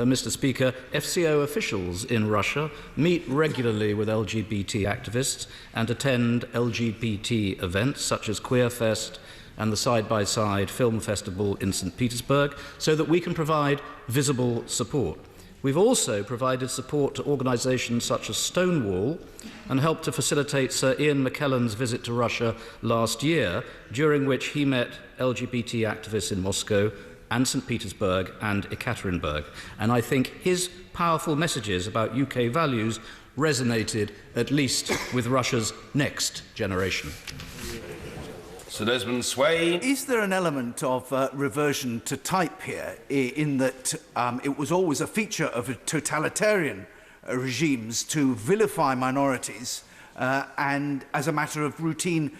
Mr. Speaker, FCO officials in Russia meet regularly with LGBT activists and attend LGBT events such as Queer Fest and the Side-by-Side Film Festival in St. Petersburg, so that we can provide visible support. We've also provided support to organisations such as Stonewall and helped to facilitate Sir Ian McKellen's visit to Russia last year, during which he met LGBT activists in Moscow and St. Petersburg and Ekaterinburg. And I think his powerful messages about UK values resonated at least with Russia's next generation. Sir Desmond Swayne. Is there an element of reversion to type here, in that it was always a feature of totalitarian regimes to vilify minorities and as a matter of routine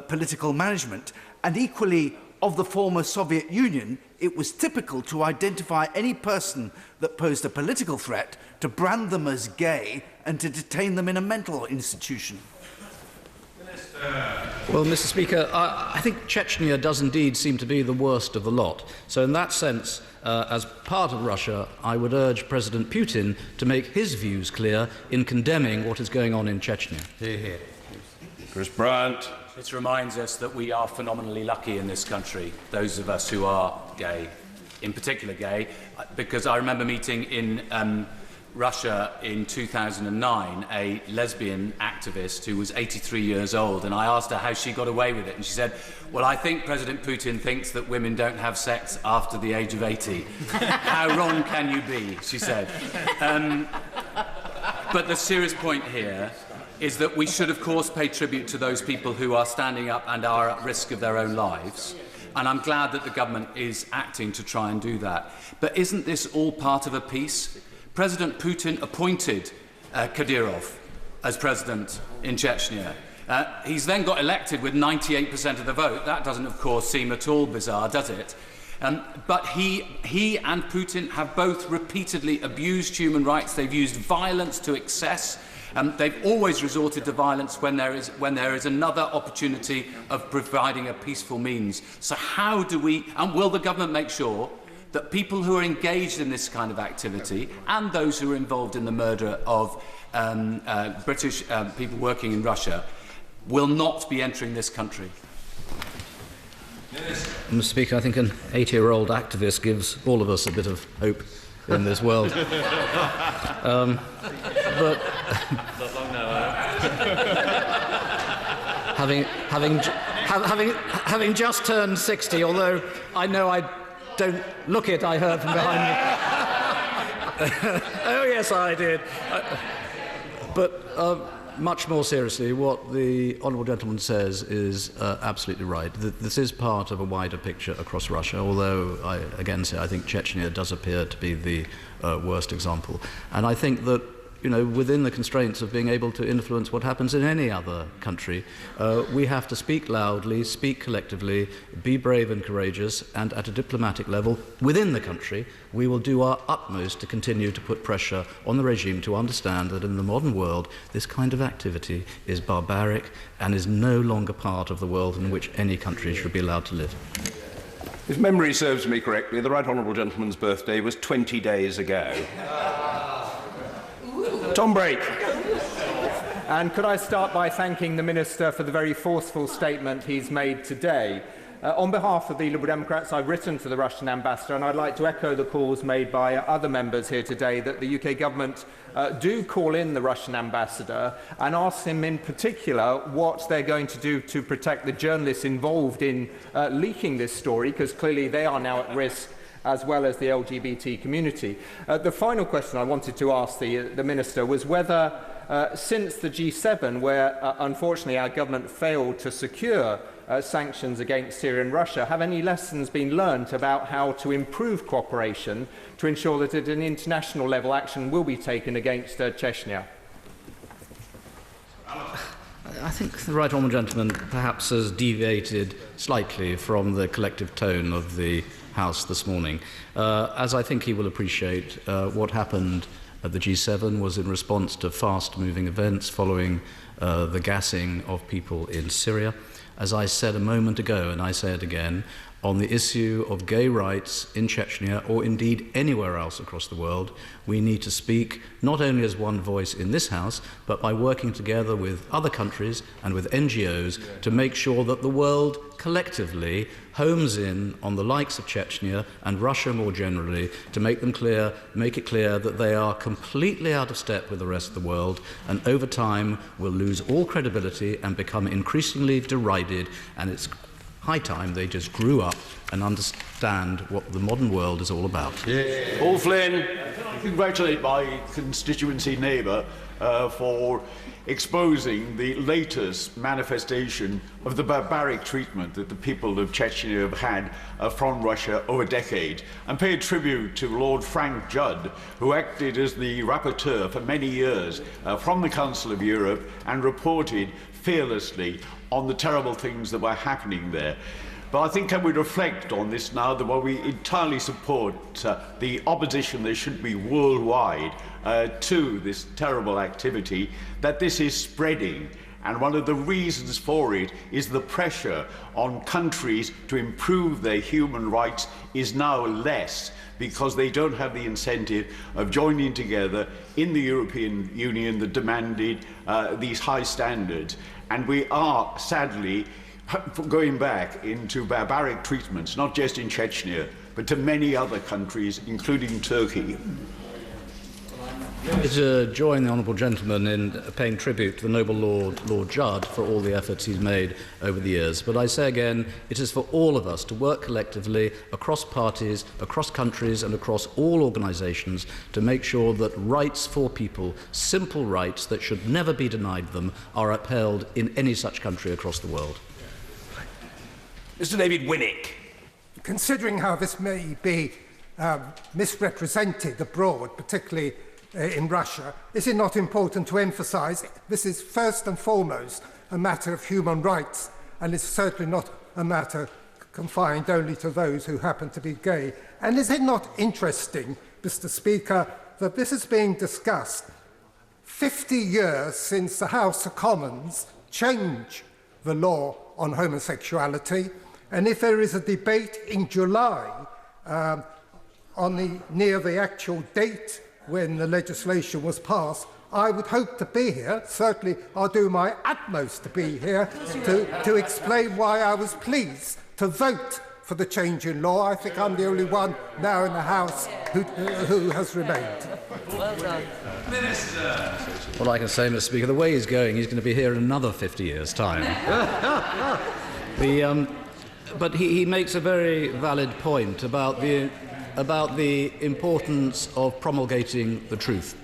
political management, and equally of the former Soviet Union, it was typical to identify any person that posed a political threat, to brand them as gay and to detain them in a mental institution? Well, Mr. Speaker, I think Chechnya does indeed seem to be the worst of the lot. So in that sense, as part of Russia, I would urge President Putin to make his views clear in condemning what is going on in Chechnya. Hear, hear. Chris Bryant. This reminds us that we are phenomenally lucky in this country, those of us who are gay, in particular gay, because I remember meeting in Russia in 2009 a lesbian activist who was 83 years old, and I asked her how she got away with it, and she said, well, I think President Putin thinks that women don't have sex after the age of 80. How wrong can you be, she said. But the serious point here is that we should, of course, pay tribute to those people who are standing up and are at risk of their own lives. And I'm glad that the government is acting to try and do that. But isn't this all part of a piece? President Putin appointed Kadyrov as president in Chechnya. He's then got elected with 98% of the vote. That doesn't, of course, seem at all bizarre, does it? But he and Putin have both repeatedly abused human rights. They've used violence to excess. They've always resorted to violence when there is another opportunity of providing a peaceful means. So how do we, and will the government make sure that people who are engaged in this kind of activity and those who are involved in the murder of British people working in Russia will not be entering this country? Mr. Speaker, I think an 80-year-old activist gives all of us a bit of hope in this world. But having just turned 60, although I know I don't look it, I heard from behind me. Oh yes, I did. But much more seriously, what the honourable gentleman says is absolutely right. This is part of a wider picture across Russia, although I again say I think Chechnya does appear to be the worst example. And I think that, you know, within the constraints of being able to influence what happens in any other country, we have to speak loudly, speak collectively, be brave and courageous, and at a diplomatic level within the country, we will do our utmost to continue to put pressure on the regime to understand that in the modern world, this kind of activity is barbaric and is no longer part of the world in which any country should be allowed to live. If memory serves me correctly, the right honourable gentleman's birthday was 20 days ago. Tom Brake. And could I start by thanking the Minister for the very forceful statement he's made today. On behalf of the Liberal Democrats, I've written to the Russian ambassador, and I'd like to echo the calls made by other members here today that the UK government do call in the Russian ambassador and ask him in particular what they're going to do to protect the journalists involved in leaking this story, because clearly they are now at risk, as well as the LGBT community. The final question I wanted to ask the Minister was whether, since the G7, where unfortunately our government failed to secure sanctions against Syria and Russia, have any lessons been learnt about how to improve cooperation to ensure that at an international level action will be taken against Chechnya? I think the right honourable gentleman perhaps has deviated slightly from the collective tone of the House this morning. As I think he will appreciate, what happened at the G7 was in response to fast-moving events following the gassing of people in Syria. As I said a moment ago, and I say it again, on the issue of gay rights in Chechnya or indeed anywhere else across the world, we need to speak not only as one voice in this House, but by working together with other countries and with NGOs to make sure that the world collectively homes in on the likes of Chechnya and Russia more generally to make it clear that they are completely out of step with the rest of the world and over time will lose all credibility and become increasingly derided, and it's high time they just grew up and understand what the modern world is all about. Paul Flynn. I congratulate my constituency neighbour for exposing the latest manifestation of the barbaric treatment that the people of Chechnya have had from Russia over a decade, and pay a tribute to Lord Frank Judd, who acted as the rapporteur for many years from the Council of Europe and reported fearlessly on the terrible things that were happening there. But I think when we reflect on this now, that while we entirely support the opposition there should be worldwide to this terrible activity, that this is spreading. And one of the reasons for it is the pressure on countries to improve their human rights is now less, because they don't have the incentive of joining together in the European Union that demanded these high standards. And we are, sadly, going back into barbaric treatments, not just in Chechnya, but to many other countries, including Turkey. To join the honourable gentleman in paying tribute to the noble Lord Judd for all the efforts he's made over the years. But I say again, it is for all of us to work collectively across parties, across countries and across all organisations to make sure that rights for people, simple rights that should never be denied them, are upheld in any such country across the world. Mr. David Winnick. Considering how this may be misrepresented abroad, particularly in Russia, is it not important to emphasise this is first and foremost a matter of human rights, and it's certainly not a matter confined only to those who happen to be gay? And is it not interesting, Mr. Speaker, that this is being discussed 50 years since the House of Commons changed the law on homosexuality, and if there is a debate in July near the actual date when the legislation was passed, I would hope to be here. Certainly, I'll do my utmost to be here to explain why I was pleased to vote for the change in law. I think I'm the only one now in the House who has remained. Well done. Minister. Well, I can say, Mr. Speaker, the way he's going, he's going to be here in another 50 years' time. But he makes a very valid point about the importance of promulgating the truth.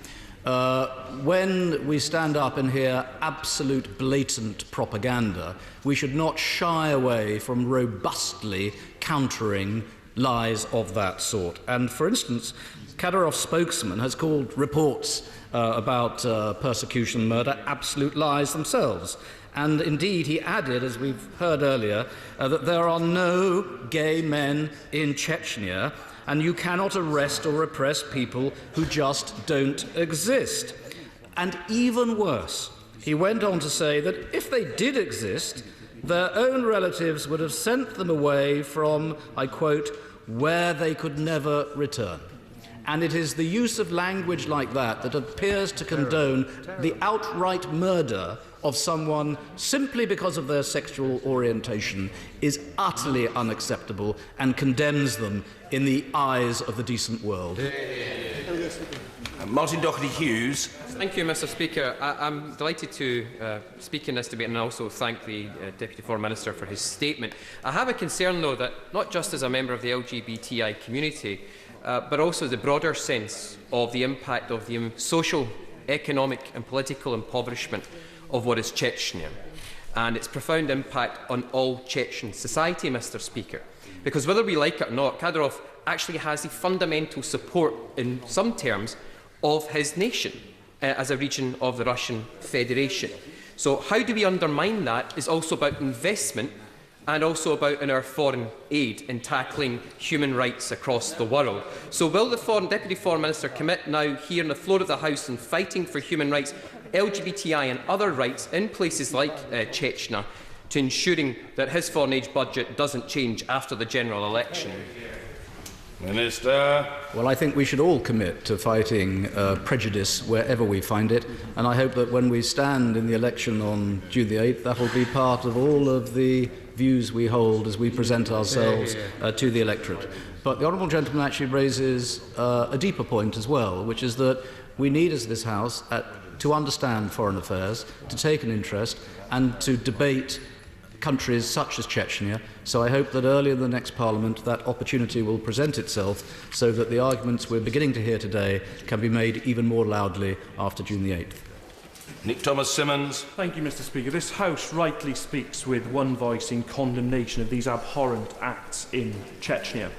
When we stand up and hear absolute blatant propaganda, we should not shy away from robustly countering lies of that sort. And for instance, Kadyrov's spokesman has called reports about persecution and murder absolute lies themselves. And indeed, he added, as we've heard earlier, that there are no gay men in Chechnya, and you cannot arrest or repress people who just don't exist. And even worse, he went on to say that if they did exist, their own relatives would have sent them away from, I quote, where they could never return. And it is the use of language like that that appears to condone the outright murder of someone simply because of their sexual orientation is utterly unacceptable and condemns them in the eyes of the decent world. Martin Doherty-Hughes. Thank you, Mr. Speaker. I'm delighted to speak in this debate and also thank the Deputy Foreign Minister for his statement. I have a concern, though, that not just as a member of the LGBTI community, but also the broader sense of the impact of the social, economic and political impoverishment of what is Chechnya, and its profound impact on all Chechen society, Mr. Speaker. Because whether we like it or not, Kadyrov actually has the fundamental support, in some terms, of his nation as a region of the Russian Federation. So how do we undermine that is also about investment and also about in our foreign aid in tackling human rights across the world. So will the Deputy Foreign Minister commit now here on the floor of the House in fighting for human rights, LGBTI and other rights in places like Chechnya to ensuring that his foreign aid budget doesn't change after the general election? Minister. Well, I think we should all commit to fighting prejudice wherever we find it, and I hope that when we stand in the election on June the 8th, that will be part of all of the views we hold as we present ourselves to the electorate. But the honourable gentleman actually raises a deeper point as well, which is that we need, as this House, to understand foreign affairs, to take an interest, and to debate countries such as Chechnya. So I hope that early in the next Parliament that opportunity will present itself so that the arguments we're beginning to hear today can be made even more loudly after June the 8th. Nick Thomas Simmons. Thank you, Mr. Speaker. This House rightly speaks with one voice in condemnation of these abhorrent acts in Chechnya.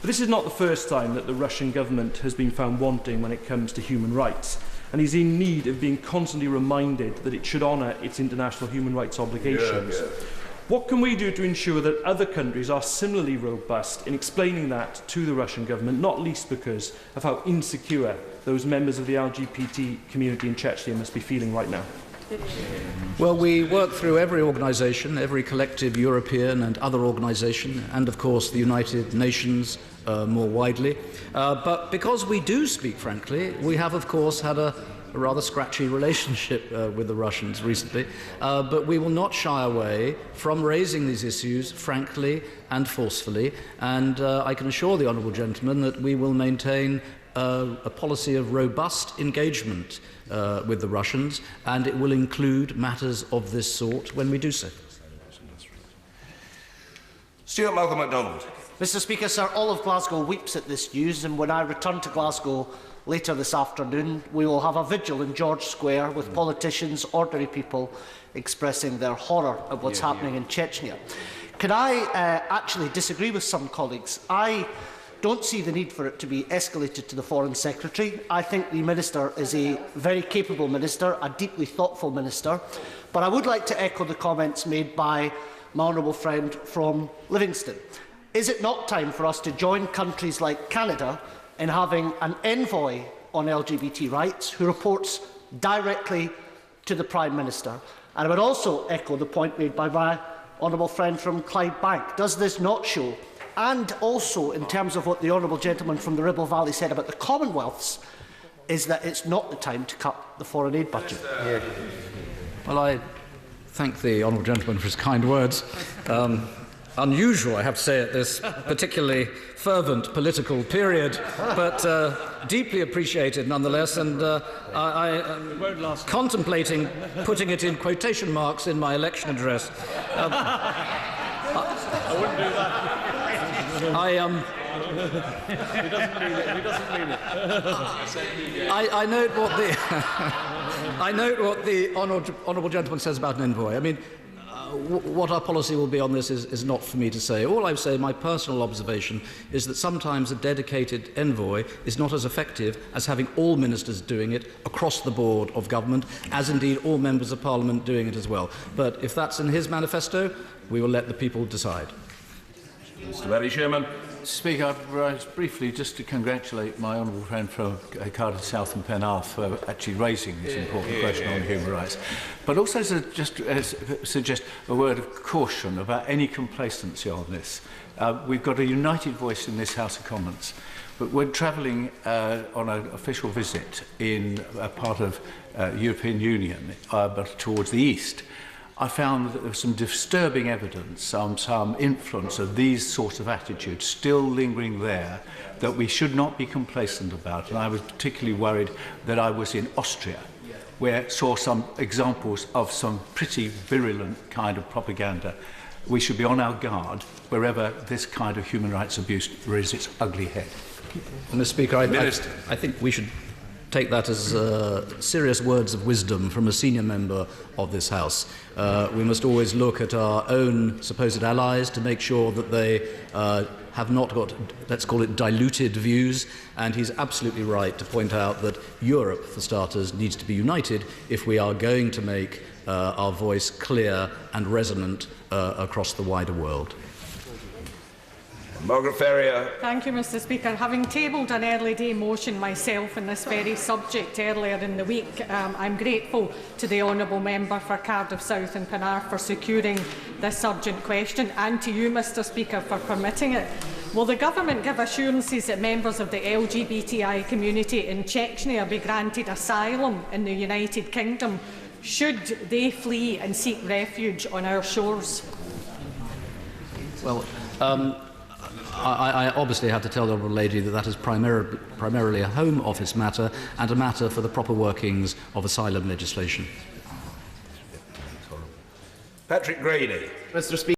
But this is not the first time that the Russian government has been found wanting when it comes to human rights, and is in need of being constantly reminded that it should honour its international human rights obligations. What can we do to ensure that other countries are similarly robust in explaining that to the Russian government, not least because of how insecure those members of the LGBT community in Chechnya must be feeling right now? Well, we work through every organisation, every collective European and other organisation, and of course the United Nations more widely. But because we do speak frankly, we have of course had a rather scratchy relationship with the Russians recently, but we will not shy away from raising these issues frankly and forcefully, and I can assure the honourable gentleman that we will maintain a policy of robust engagement with the Russians, and it will include matters of this sort when we do so. Stuart Malcolm MacDonald. Mr. Speaker, Sir, all of Glasgow weeps at this news, and when I return to Glasgow later this afternoon, we will have a vigil in George Square with politicians, ordinary people, expressing their horror at what's happening in Chechnya. Can I actually disagree with some colleagues? I don't see the need for it to be escalated to the Foreign Secretary. I think the Minister is a very capable Minister, a deeply thoughtful Minister. But I would like to echo the comments made by my honourable friend from Livingston. Is it not time for us to join countries like Canada in having an envoy on LGBT rights who reports directly to the Prime Minister? And I would also echo the point made by my honourable friend from Clydebank. Does this not show, and also in terms of what the honourable gentleman from the Ribble Valley said about the Commonwealths, is that it's not the time to cut the foreign aid budget? Well, I thank the honourable gentleman for his kind words. Unusual, I have to say, at this particularly fervent political period, but deeply appreciated nonetheless, and I am contemplating putting it in quotation marks in my election address. I wouldn't do that. He doesn't mean it. He doesn't mean it. I note what the I note what the honourable gentleman says about an envoy. I mean, what our policy will be on this is not for me to say. All I say, my personal observation, is that sometimes a dedicated envoy is not as effective as having all ministers doing it across the board of government, as indeed all members of Parliament doing it as well. But if that's in his manifesto, we will let the people decide. Mr. Barry Sherman. Speaker, I'd rise briefly just to congratulate my honourable friend from Cardiff South and Penarth for actually raising this important question on human rights, but also suggest a word of caution about any complacency on this. We've got a united voice in this House of Commons, but when travelling on an official visit in a part of European Union, but towards the east, I found that there was some disturbing evidence, some influence of these sorts of attitudes still lingering there that we should not be complacent about. And I was particularly worried that I was in Austria, where I saw some examples of some pretty virulent kind of propaganda. We should be on our guard wherever this kind of human rights abuse rears its ugly head. Mr. Speaker, I think we should take that as serious words of wisdom from a senior member of this House. We must always look at our own supposed allies to make sure that they have not got, let's call it, diluted views, and he's absolutely right to point out that Europe, for starters, needs to be united if we are going to make our voice clear and resonant across the wider world. Margaret Ferrier. Thank you, Mr Speaker. Having tabled an early day motion myself on this very subject earlier in the week, I'm grateful to the honourable member for Cardiff South and Penarth for securing this urgent question, and to you, Mr Speaker, for permitting it. Will the Government give assurances that members of the LGBTI community in Chechnya be granted asylum in the United Kingdom should they flee and seek refuge on our shores? Well, I obviously have to tell the Honourable Lady that that is primarily a Home Office matter and a matter for the proper workings of asylum legislation. Patrick Grady. Mr Speaker.